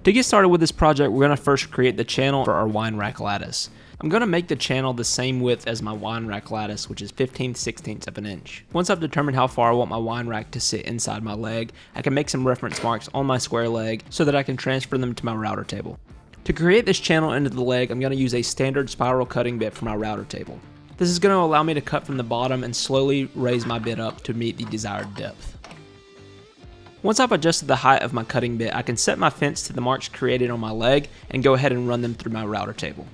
To get started with this project, we're going to first create the channel for our wine rack lattice. I'm going to make the channel the same width as my wine rack lattice, which is 15/16 of an inch. Once I've determined how far I want my wine rack to sit inside my leg, I can make some reference marks on my square leg so that I can transfer them to my router table. To create this channel into the leg, I'm going to use a standard spiral cutting bit for my router table. This is going to allow me to cut from the bottom and slowly raise my bit up to meet the desired depth. Once I've adjusted the height of my cutting bit, I can set my fence to the marks created on my leg and go ahead and run them through my router table.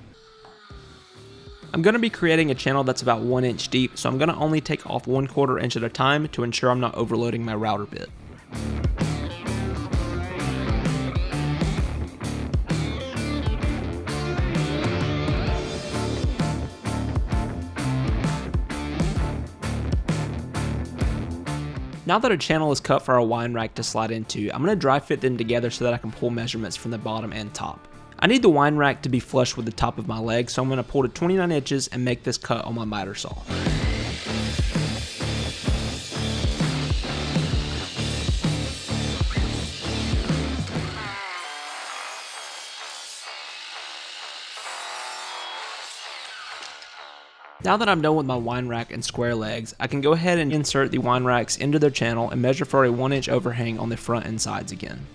I'm going to be creating a channel that's about 1 inch deep, so I'm going to only take off 1/4 inch at a time to ensure I'm not overloading my router bit. Now that a channel is cut for our wine rack to slide into, I'm going to dry fit them together so that I can pull measurements from the bottom and top. I need the wine rack to be flush with the top of my leg, so I'm going to pull to 29 inches and make this cut on my miter saw. Now that I'm done with my wine rack and square legs, I can go ahead and insert the wine racks into their channel and measure for a 1 inch overhang on the front and sides again.